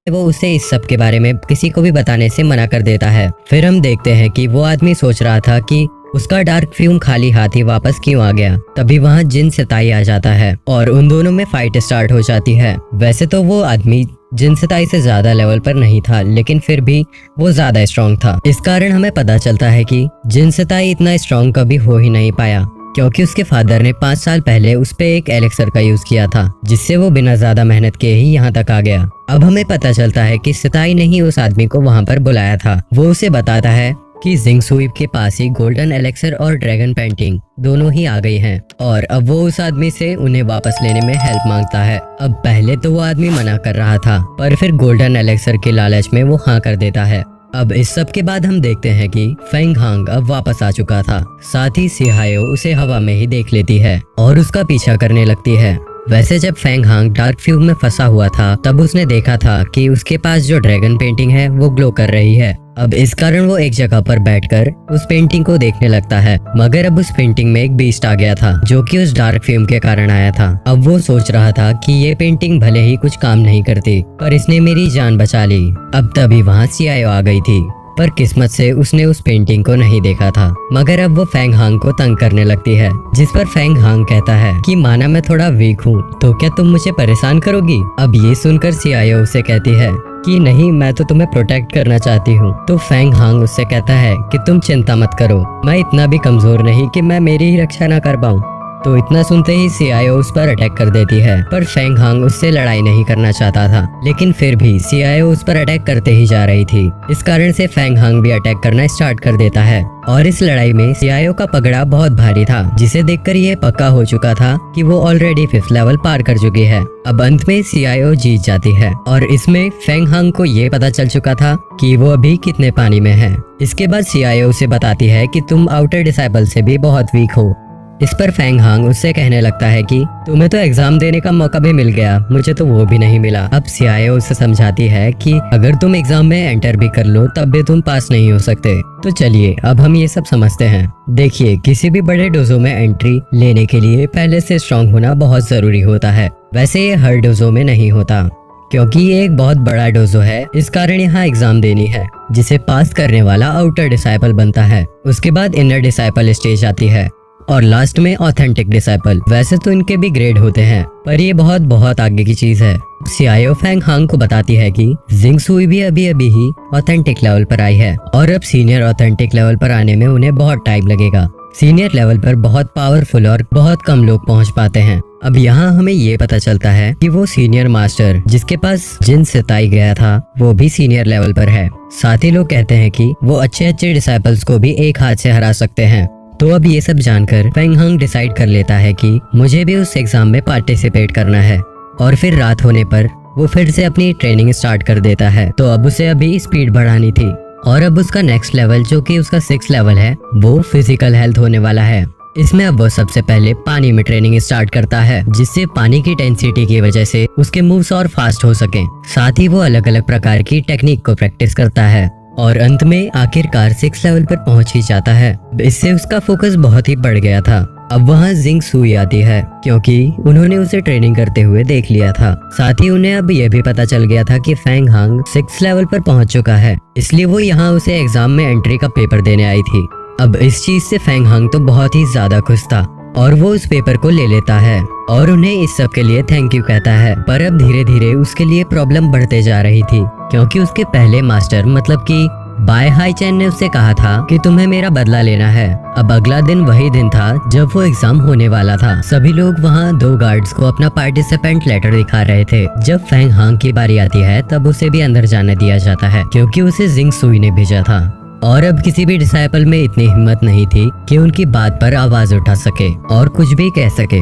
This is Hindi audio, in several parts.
वो उसे इस सब के बारे में किसी को भी बताने से मना कर देता है। फिर हम देखते हैं कि वो आदमी सोच रहा था कि उसका डार्क फ्यूम खाली हाथ ही वापस क्यों आ गया। तभी वहाँ जिन सिताई आ जाता है और उन दोनों में फाइट स्टार्ट हो जाती है। वैसे तो वो आदमी जिन सिताई से ज्यादा लेवल पर नहीं था, लेकिन फिर भी वो ज्यादा स्ट्रॉन्ग था। इस कारण हमें पता चलता है कि जिन सिताई इतना स्ट्रॉन्ग कभी हो ही नहीं पाया, क्योंकि उसके फादर ने 5 साल पहले उस पे एक एलेक्सर का यूज किया था, जिससे वो बिना ज्यादा मेहनत के ही यहाँ तक आ गया। अब हमें पता चलता है कि सिताई ने ही उस आदमी को वहाँ पर बुलाया था। वो उसे बताता है कि जिंग सुई के पास ही गोल्डन एलेक्सर और ड्रैगन पेंटिंग दोनों ही आ गई हैं और अब वो उस आदमी से उन्हें वापस लेने में हेल्प मांगता है। अब पहले तो वो आदमी मना कर रहा था, पर फिर गोल्डन एलेक्सर के लालच में वो हाँ कर देता है। अब इस सब के बाद हम देखते हैं कि फेंग हांग अब वापस आ चुका था। साथ ही सिहायो उसे हवा में ही देख लेती है और उसका पीछा करने लगती है। वैसे जब फेंग हांग डार्क फ्यूम में फंसा हुआ था, तब उसने देखा था कि उसके पास जो ड्रैगन पेंटिंग है वो ग्लो कर रही है। अब इस कारण वो एक जगह पर बैठकर उस पेंटिंग को देखने लगता है, मगर अब उस पेंटिंग में एक बीस्ट आ गया था जो कि उस डार्क फ्यूम के कारण आया था। अब वो सोच रहा था कि ये पेंटिंग भले ही कुछ काम नहीं करती, पर इसने मेरी जान बचा ली। अब तभी वहाँ सियायो आ गई थी, पर किस्मत से उसने उस पेंटिंग को नहीं देखा था। मगर अब वो फेंग हांग को तंग करने लगती है, जिस पर फेंग हांग कहता है कि माना मैं थोड़ा वीक हूँ, तो क्या तुम मुझे परेशान करोगी। अब ये सुनकर सियायो उसे कहती है कि नहीं, मैं तो तुम्हें प्रोटेक्ट करना चाहती हूँ। तो फेंग हांग उससे कहता है कि तुम चिंता मत करो, मैं इतना भी कमजोर नहीं कि मैं मेरी ही रक्षा ना कर पाऊँ। तो इतना सुनते ही सियायो उस पर अटैक कर देती है, पर फेंग हांग उससे लड़ाई नहीं करना चाहता था, लेकिन फिर भी सियायो उस पर अटैक करते ही जा रही थी। इस कारण से फेंग हांग भी अटैक करना स्टार्ट कर देता है और इस लड़ाई में सियायो का पगड़ा बहुत भारी था, जिसे देखकर ये पक्का हो चुका था कि वो ऑलरेडी 5th लेवल पार कर चुकी है। अब अंत में सियायो जीत जाती है और इसमें फेंग हांग को ये पता चल चुका था कि वो अभी कितने पानी में है। इसके बाद सियायो उसे बताती है कि तुम आउटर डिसाइपल से भी बहुत वीक हो। इस पर फेंग हांग उससे कहने लगता है कि तुम्हें तो एग्जाम देने का मौका भी मिल गया, मुझे तो वो भी नहीं मिला। अब सियायो उसे समझाती है कि अगर तुम एग्जाम में एंटर भी कर लो तब भी तुम पास नहीं हो सकते। तो चलिए अब हम ये सब समझते हैं। देखिए, किसी भी बड़े डोजो में एंट्री लेने के लिए पहले से स्ट्रॉन्ग होना बहुत जरूरी होता है। वैसे ये हर डोजो में नहीं होता, क्योंकि ये एक बहुत बड़ा डोजो है। इस कारण यहाँ एग्जाम देनी है, जिसे पास करने वाला आउटर डिसाइपल बनता है। उसके बाद इनर डिसाइपल स्टेज आती है और लास्ट में ऑथेंटिक डिसाइपल। वैसे तो इनके भी ग्रेड होते हैं, पर ये बहुत बहुत आगे की चीज है। सियायो फेंग हांग को बताती है कि जिंग सुई भी अभी अभी ही ऑथेंटिक लेवल पर आई है और अब सीनियर ऑथेंटिक लेवल पर आने में उन्हें बहुत टाइम लगेगा। सीनियर लेवल पर बहुत पावरफुल और बहुत कम लोग पहुंच पाते हैं। अब यहाँ हमें ये पता चलता है कि वो सीनियर मास्टर जिसके पास जिन सिताई गया था, वो भी सीनियर लेवल पर है। साथ ही लोग कहते हैं कि वो अच्छे अच्छे डिसाइपल्स को भी एक हाथ से हरा सकते हैं। तो अब ये सब जानकर फेंग हांग डिसाइड कर लेता है कि मुझे भी उस एग्जाम में पार्टिसिपेट करना है। और फिर रात होने पर वो फिर से अपनी ट्रेनिंग स्टार्ट कर देता है। तो अब उसे अभी स्पीड बढ़ानी थी और अब उसका नेक्स्ट लेवल, जो कि उसका 6th लेवल है, वो फिजिकल हेल्थ होने वाला है। इसमें अब वो सबसे पहले पानी में ट्रेनिंग स्टार्ट करता है, जिससे पानी की डेंसिटी की वजह से उसके मूव्स और फास्ट हो सके। साथ ही वो अलग अलग प्रकार की टेक्निक को प्रैक्टिस करता है और अंत में आखिरकार 6th लेवल पर पहुंच ही जाता है। इससे उसका फोकस बहुत ही बढ़ गया था। अब वहाँ जिंग सुई आती है, क्योंकि उन्होंने उसे ट्रेनिंग करते हुए देख लिया था। साथ ही उन्हें अब यह भी पता चल गया था कि फेंग हांग 6th लेवल पर पहुंच चुका है, इसलिए वो यहाँ उसे एग्जाम में एंट्री का पेपर देने आई थी। अब इस चीज से फेंग हांग तो बहुत ही ज्यादा खुश था और वो उस पेपर को ले लेता है और उन्हें इस सब के लिए थैंक यू कहता है। पर अब धीरे धीरे उसके लिए प्रॉब्लम बढ़ते जा रही थी, क्योंकि उसके पहले मास्टर मतलब कि बाय हाई चैन ने उससे कहा था कि तुम्हें मेरा बदला लेना है। अब अगला दिन वही दिन था जब वो एग्जाम होने वाला था। सभी लोग वहाँ 2 गार्ड्स को अपना पार्टिसिपेंट लेटर दिखा रहे थे। जब फेंग हांग की बारी आती है, तब उसे भी अंदर जाने दिया जाता है, क्योंकि उसे जिंग सुई ने भेजा था। और अब किसी भी डिसाइपल में इतनी हिम्मत नहीं थी कि उनकी बात पर आवाज उठा सके और कुछ भी कह सके।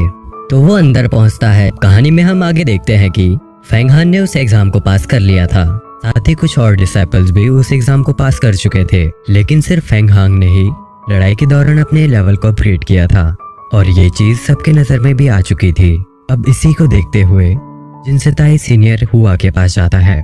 तो वो अंदर पहुंचता है। कहानी में हम आगे देखते हैं कि फेंग हांग ने उस एग्जाम को पास कर लिया था। साथ ही कुछ और डिसाइपल्स भी उस एग्जाम को पास कर चुके थे, लेकिन सिर्फ फेंग हांग ने ही लड़ाई के दौरान अपने लेवल को अपग्रेड किया था और ये चीज सबके नजर में भी आ चुकी थी। अब इसी को देखते हुए जिन सिताई सीनियर हुआ के पास जाता है,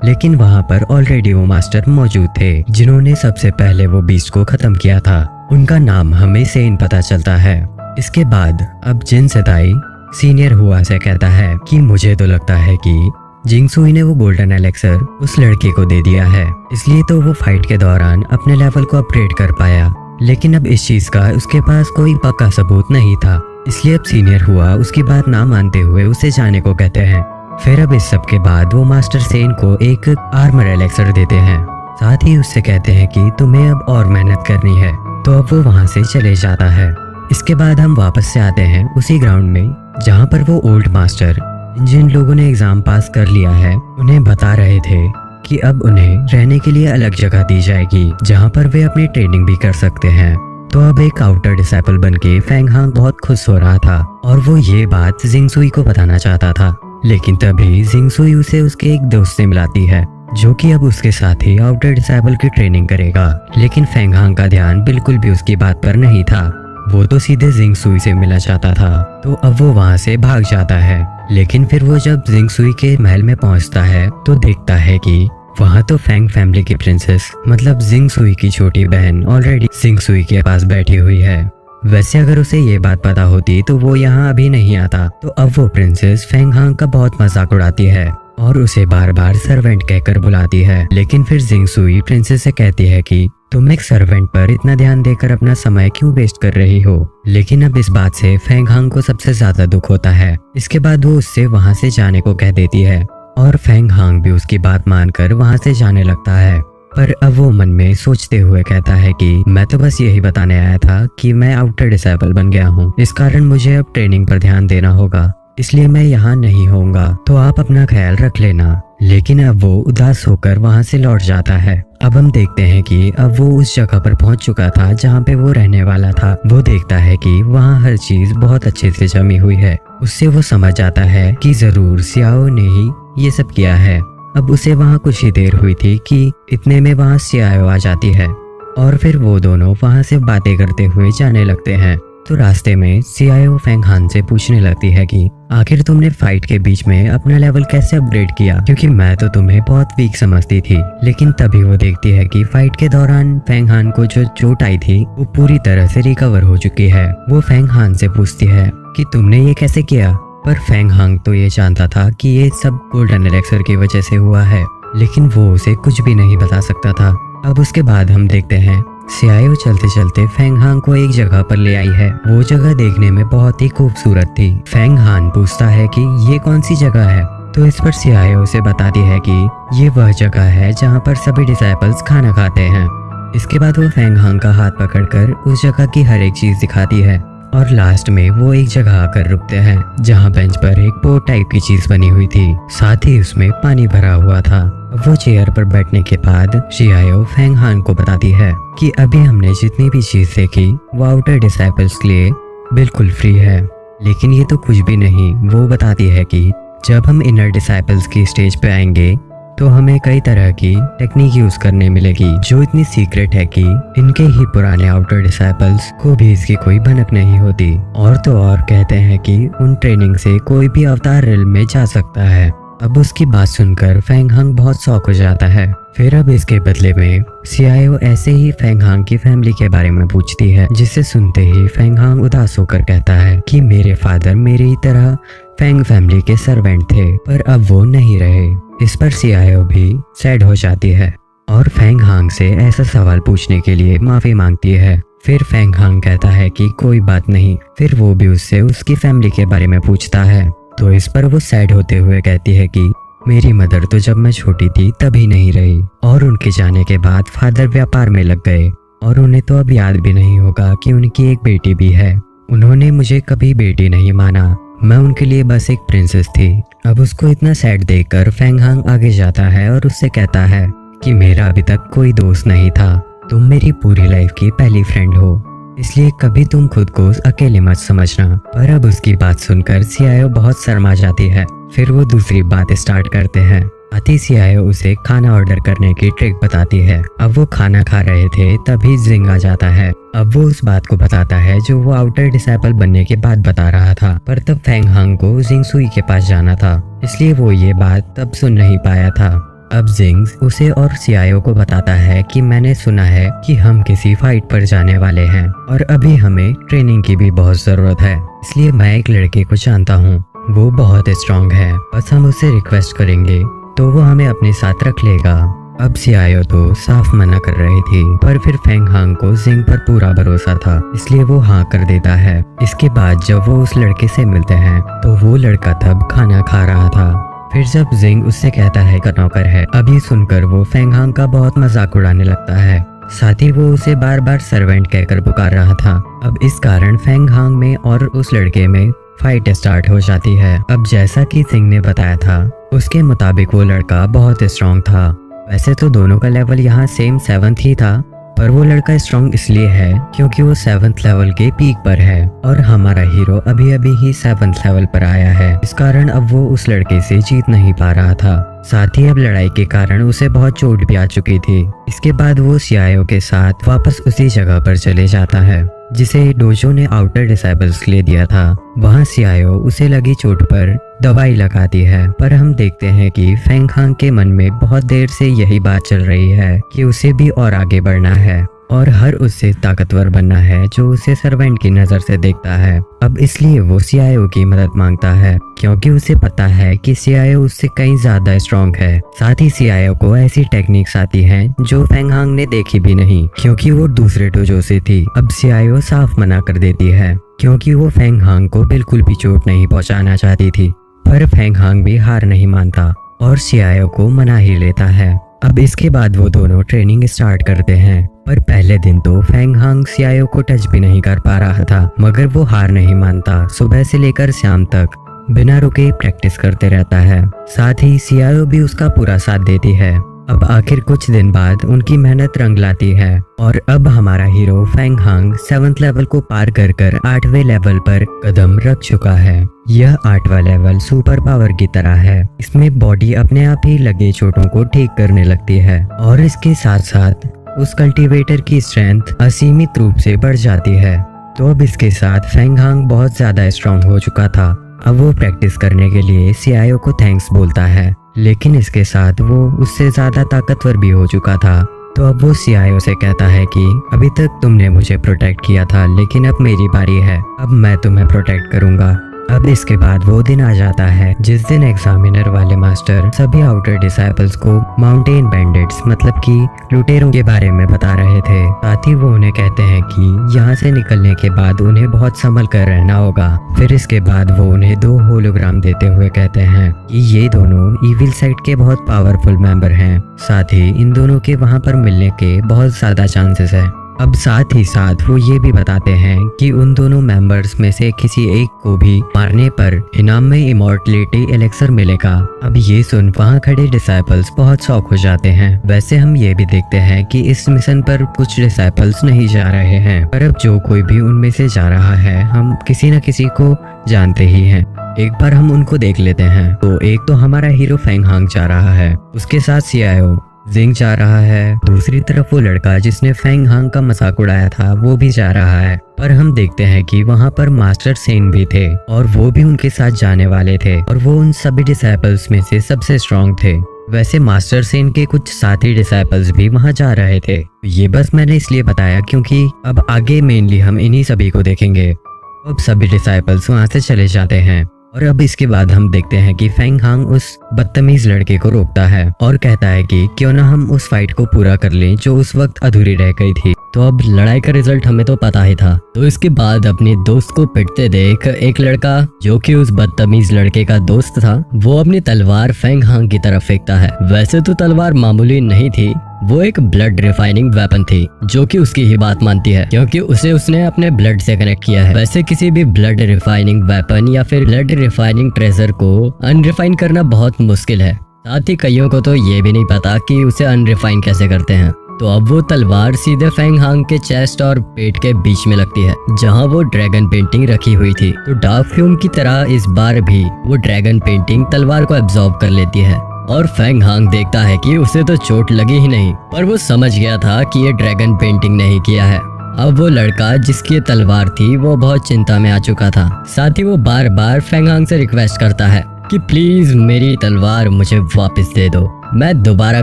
लेकिन वहाँ पर ऑलरेडी वो मास्टर मौजूद थे जिन्होंने सबसे पहले वो बीस्ट को खत्म किया था। उनका नाम हमें सेन पता चलता है। इसके बाद अब जिन सिताई सीनियर हुआ से कहता है कि मुझे तो लगता है कि जिंगसुई ने वो गोल्डन एलेक्सर उस लड़के को दे दिया है, इसलिए तो वो फाइट के दौरान अपने लेवल को अपग्रेड कर पाया। लेकिन अब इस चीज का उसके पास कोई पक्का सबूत नहीं था, इसलिए अब सीनियर हुआ उसकी बात ना मानते हुए उसे जाने को कहते हैं। फिर अब इस सब के बाद वो मास्टर सेन को एक आर्मर एलेक्सर देते हैं, साथ ही उससे कहते हैं कि तुम्हें अब और मेहनत करनी है। तो अब वो वहां से चले जाता है। इसके बाद हम वापस से आते हैं उसी ग्राउंड में जहाँ पर वो ओल्ड मास्टर जिन लोगों ने एग्जाम पास कर लिया है उन्हें बता रहे थे कि अब उन्हें रहने के लिए अलग जगह दी जाएगी जहाँ पर वे अपनी ट्रेनिंग भी कर सकते हैं। तो अब एक आउटर डिसाइपल बनके फेंग हांग बहुत खुश हो रहा था और वो ये बात जिंगसुई को बताना चाहता था। लेकिन तभी जिंगसुई उसे उसके एक दोस्त से मिलाती है जो कि अब उसके साथ ही आउटर डिसाइपल की ट्रेनिंग करेगा। लेकिन फेंग हांग का ध्यान बिल्कुल भी उसकी बात पर नहीं था, वो तो सीधे जिंगसुई से मिलना चाहता था। तो अब वो वहाँ से भाग जाता है। लेकिन फिर वो जब जिंगसुई के महल में पहुँचता है तो देखता है कि वहाँ तो फेंग फैमिली की प्रिंसेस मतलब जिंगसुई की छोटी बहन ऑलरेडी जिंगसुई के पास बैठी हुई है। वैसे अगर उसे ये बात पता होती तो वो यहाँ अभी नहीं आता। तो अब वो प्रिंसेस फेंग हांग का बहुत मजाक उड़ाती है और उसे बार बार सर्वेंट कहकर बुलाती है। लेकिन फिर जिंगसुई प्रिंसेस से कहती है कि तुम एक सर्वेंट पर इतना ध्यान देकर अपना समय क्यों वेस्ट कर रही हो। लेकिन अब इस बात से फेंग हांग को सबसे ज्यादा दुख होता है। इसके बाद वो उससे वहां से जाने को कह देती है और फेंग हांग भी उसकी बात मानकर वहां से जाने लगता है। पर अब वो मन में सोचते हुए कहता है कि मैं तो बस यही बताने आया था कि मैं आउटर डिसाइपल बन गया हूँ, इस कारण मुझे अब ट्रेनिंग पर ध्यान देना होगा, इसलिए मैं यहाँ नहीं होऊंगा, तो आप अपना ख्याल रख लेना। लेकिन अब वो उदास होकर वहाँ से लौट जाता है। अब हम देखते हैं कि अब वो उस जगह पर पहुँच चुका था जहाँ पे वो रहने वाला था। वो देखता है कि वहाँ हर चीज बहुत अच्छे से जमी हुई है। उससे वो समझ जाता है कि जरूर सियाओ ने ही ये सब किया है। अब उसे वहाँ कुछ ही देर हुई थी कि इतने में वहाँ सियाओ आ जाती है और फिर वो दोनों वहाँ से बातें करते हुए जाने लगते हैं। तो रास्ते में सियाओ फेंग हान से पूछने लगती है कि आखिर तुमने फाइट के बीच में अपना लेवल कैसे अपग्रेड किया, क्योंकि मैं तो तुम्हें बहुत वीक समझती थी। लेकिन तभी वो देखती है कि फाइट के दौरान फेंग हान को जो चोट आई थी वो पूरी तरह से रिकवर हो चुकी है। वो फेंग हान से पूछती है कि तुमने ये कैसे किया, पर फेंग हांग तो ये जानता था कि ये सब गोल्डन एलेक्सर की वजह से हुआ है, लेकिन वो उसे कुछ भी नहीं बता सकता था। अब उसके बाद हम देखते हैं सियाओ चलते चलते फेंग हांग को एक जगह पर ले आई है। वो जगह देखने में बहुत ही खूबसूरत थी। फेंग हान पूछता है कि ये कौन सी जगह है, तो इस पर सियाओ उसे बताती है कि ये वह जगह है जहाँ पर सभी डिसाइपल्स खाना खाते हैं। इसके बाद वो फेंग हांग का हाथ पकड़कर उस जगह की हर एक चीज दिखाती है और लास्ट में वो एक जगह आकर रुकते हैं जहाँ बेंच पर एक बोट टाइप की चीज बनी हुई थी, साथ ही उसमें पानी भरा हुआ था। वो चेयर पर बैठने के बाद सियाओ फेंग हान को बताती है कि अभी हमने जितनी भी चीज देखी वो आउटर डिसाइपल्स के लिए बिल्कुल फ्री है, लेकिन ये तो कुछ भी नहीं। वो बताती है कि जब हम इनर डिसाइपल्स की स्टेज पे आएंगे तो हमें कई तरह की टेक्निक यूज करने मिलेगी जो इतनी सीक्रेट है कि इनके ही पुराने आउटर डिसाइपल्स को भी इसकी कोई भनक नहीं होती। और तो और कहते हैं कि उन ट्रेनिंग से कोई भी अवतार रिल में जा सकता है। अब उसकी बात सुनकर फेंग हांग बहुत शॉक हो जाता है। फिर अब इसके बदले में सियाओ ऐसे ही फेंग हांग की फैमिली के बारे में पूछती है, जिसे सुनते ही फेंग हांग उदास होकर कहता है कि मेरे फादर मेरी तरह फेंग फैमिली के सर्वेंट थे, पर अब वो नहीं रहे। इस पर सियाओ भी सैड हो जाती है और फेंग हांग से ऐसा सवाल पूछने के लिए माफी मांगती है। फिर फेंग हांग कहता है कि कोई बात नहीं। फिर वो भी उससे उसकी फैमिली के बारे में पूछता है, तो इस पर वो सैड होते हुए कहती है कि मेरी मदर तो जब मैं छोटी थी तभी नहीं रही और उनके जाने के बाद फादर व्यापार में लग गए और उन्हें तो अब याद भी नहीं होगा कि उनकी एक बेटी भी है। उन्होंने मुझे कभी बेटी नहीं माना, मैं उनके लिए बस एक प्रिंसेस थी। अब उसको इतना सैड देखकर फेंग हांग आगे जाता है और उससे कहता है कि मेरा अभी तक कोई दोस्त नहीं था, तुम मेरी पूरी लाइफ की पहली फ्रेंड हो, इसलिए कभी तुम खुद को अकेले मत समझना। पर अब उसकी बात सुनकर सियाओ बहुत शर्मा जाती है। फिर वो दूसरी बात स्टार्ट करते हैं। आती सियाओ उसे खाना ऑर्डर करने की ट्रिक बताती है। अब वो खाना खा रहे थे तभी जिंग आ जाता है। अब वो उस बात को बताता है जो वो आउटर डिसाइपल बनने के बाद बता रहा था, पर तब फेंग हांग को जिंगसुई के पास जाना था, इसलिए वो ये बात तब सुन नहीं पाया था। अब जिंग उसे और सियाओ को बताता है कि मैंने सुना है कि हम किसी फाइट पर जाने वाले हैं और अभी हमें ट्रेनिंग की भी बहुत जरूरत है, इसलिए मैं एक लड़के को जानता हूँ वो बहुत स्ट्रांग है, बस हम उससे रिक्वेस्ट करेंगे तो वो हमें अपने साथ रख लेगा। अब सियायो तो साफ मना कर रही थी, पर फिर फेंग हांग को जिंग पर पूरा भरोसा था, इसलिए वो हाँ कर देता है। इसके बाद जब वो उस लड़के से मिलते हैं तो वो लड़का तब खाना खा रहा था। फिर जब जिंग उससे कहता है कि नौकर है, अभी सुनकर वो फेंग हांग का बहुत मजाक उड़ाने लगता है। साथ ही वो उसे बार बार सर्वेंट कहकर पुकार रहा था। अब इस कारण फेंग हांग में और उस लड़के में फाइट स्टार्ट हो जाती है। अब जैसा कि सिंह ने बताया था, उसके मुताबिक वो लड़का बहुत स्ट्रांग था। वैसे तो दोनों का लेवल यहाँ सेम 7th ही था, पर वो लड़का स्ट्रांग इसलिए है क्योंकि वो 7th लेवल के पीक पर है और हमारा हीरो अभी अभी ही 7th लेवल पर आया है। इस कारण अब वो उस लड़के से जीत नहीं पा रहा था। साथ ही अब लड़ाई के कारण उसे बहुत चोट भी आ चुकी थी। इसके बाद वो सियायो के साथ वापस उसी जगह पर चले जाता है जिसे डोजो ने आउटर डिसेबल्स के लिए दिया था। वहाँ सियायो उसे लगी चोट पर दवाई लगाती है, पर हम देखते हैं कि फेंग हांग के मन में बहुत देर से यही बात चल रही है कि उसे भी और आगे बढ़ना है और हर उससे ताकतवर बनना है जो उसे सर्वेंट की नजर से देखता है। अब इसलिए वो सियायो की मदद मांगता है क्योंकि उसे पता है कि सियायो उससे कहीं ज्यादा स्ट्रांग है। साथ ही सियायो को ऐसी टेक्निक्स आती हैं जो फेंग हांग ने देखी भी नहीं क्योंकि वो दूसरे डोजो से थी। अब सियायो साफ मना कर देती है क्योंकि वो फेंग हांग को बिल्कुल भी चोट नहीं पहुंचाना चाहती थी, पर फेंग हांग भी हार नहीं मानता और सियायो को मना ही लेता है। अब इसके बाद वो दोनों ट्रेनिंग स्टार्ट करते हैं, पर पहले दिन तो फेंग हांग सियायो को टच भी नहीं कर पा रहा था, मगर वो हार नहीं मानता। सुबह से लेकर शाम तक बिना रुके प्रैक्टिस करते रहता है। साथ ही सियायो भी उसका पूरा साथ देती है। अब आखिर कुछ दिन बाद उनकी मेहनत रंग लाती है और अब हमारा hero Feng Hong 7th level को पार कर 8वें लेवल पर कदम रख चुका है। यह 8वां लेवल सुपर पावर की तरह है। इसमें बॉडी अपने आप ही लगे चोटों को ठीक करने लगती है और इसके साथ साथ उस कल्टीवेटर की स्ट्रेंथ असीमित रूप से बढ़ जाती है। तो अब इसके साथ फेंग हांग बहुत ज्यादा स्ट्रांग हो चुका था। अब वो प्रैक्टिस करने के लिए सियायो को थैंक्स बोलता है, लेकिन इसके साथ वो उससे ज्यादा ताकतवर भी हो चुका था। तो अब वो सियायो से कहता है कि अभी तक तुमने मुझे प्रोटेक्ट किया था, लेकिन अब मेरी बारी है, अब मैं तुम्हें प्रोटेक्ट करूंगा। अब इसके बाद वो दिन आ जाता है जिस दिन एग्जामिनर वाले मास्टर सभी आउटर डिसाइपल्स को माउंटेन बैंडिट्स मतलब कि लुटेरों के बारे में बता रहे थे। साथ ही वो उन्हें कहते हैं कि यहाँ से निकलने के बाद उन्हें बहुत संभल कर रहना होगा। फिर इसके बाद वो उन्हें 2 होलोग्राम देते हुए कहते हैं कि ये दोनों इविल साइड के बहुत पावरफुल मेंबर हैं। साथ ही इन दोनों के वहाँ पर मिलने के बहुत ज्यादा चांसेस है। अब साथ ही साथ वो ये भी बताते हैं कि उन दोनों मेंबर्स में से किसी एक को भी मारने पर इनाम में इमॉर्टलिटी एलेक्सर मिलेगा। अब ये सुन वहाँ खड़े डिसाइपल्स बहुत शॉक हो जाते हैं। वैसे हम ये भी देखते हैं कि इस मिशन पर कुछ डिसाइपल्स नहीं जा रहे हैं, पर अब जो कोई भी उनमें से जा रहा है हम किसी न किसी को जानते ही हैं। एक बार हम उनको देख लेते हैं। तो एक तो हमारा हीरो फेंग हांग जा रहा है, उसके साथ सियायो, जिंग जा रहा है। दूसरी तरफ वो लड़का जिसने फेंग हांग का मजाक उड़ाया था वो भी जा रहा है। पर हम देखते हैं कि वहाँ पर मास्टर सेन भी थे और वो भी उनके साथ जाने वाले थे और वो उन सभी डिसाइपल्स में से सबसे स्ट्रांग थे। वैसे मास्टर सेन के कुछ साथी डिसाइपल्स भी वहाँ जा रहे थे। ये बस मैंने इसलिए बताया क्योंकि अब आगे मेनली हम इन्हीं सभी को देखेंगे। अब सभी डिसाइपल्स वहाँ से चले जाते हैं और अब इसके बाद हम देखते हैं कि फेंग हांग उस बदतमीज लड़के को रोकता है और कहता है कि क्यों ना हम उस फाइट को पूरा कर लें जो उस वक्त अधूरी रह गई थी। तो अब लड़ाई का रिजल्ट हमें तो पता ही था। तो इसके बाद अपने दोस्त को पिटते देख एक लड़का जो कि उस बदतमीज लड़के का दोस्त था वो अपनी तलवार फेंग हांग की तरफ फेंकता है। वैसे तो तलवार मामूली नहीं थी, वो एक ब्लड रिफाइनिंग वेपन थी जो कि उसकी ही बात मानती है क्योंकि उसने अपने ब्लड से कनेक्ट किया है। वैसे किसी भी ब्लड रिफाइनिंग वेपन या फिर ब्लड रिफाइनिंग ट्रेजर को अनरिफाइन करना बहुत मुश्किल है। साथ ही कईयों को तो ये भी नहीं पता कि उसे अनरिफाइन कैसे करते हैं। तो अब वो तलवार सीधे फेंग हांग के चेस्ट और पेट के बीच में लगती है जहां वो ड्रैगन पेंटिंग रखी हुई थी। तो डार्क फ्यूम की तरह इस बार भी वो ड्रैगन पेंटिंग तलवार को एब्जॉर्ब कर लेती है और फेंग हांग देखता है कि उसे तो चोट लगी ही नहीं, पर वो समझ गया था कि ये ड्रैगन पेंटिंग नहीं किया है। अब वो लड़का जिसकी तलवार थी वो बहुत चिंता में आ चुका था। साथ ही वो बार बार फेंग हांग से रिक्वेस्ट करता है कि प्लीज मेरी तलवार मुझे वापस दे दो, मैं दोबारा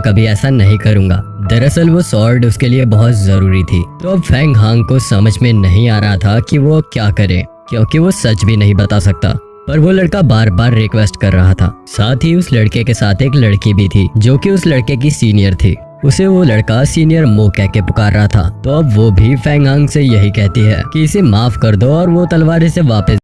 कभी ऐसा नहीं करूंगा। दरअसल वो स्वॉर्ड उसके लिए बहुत जरूरी थी। तो अब फेंग हांग को समझ में नहीं आ रहा था कि वो क्या करे क्योंकि वो सच भी नहीं बता सकता। पर वो लड़का बार बार रिक्वेस्ट कर रहा था। साथ ही उस लड़के के साथ एक लड़की भी थी जो कि उस लड़के की सीनियर थी। उसे वो लड़का सीनियर मो कह के पुकार रहा था। तो अब वो भी फेंगांग से यही कहती है कि इसे माफ कर दो और वो तलवार इसे वापस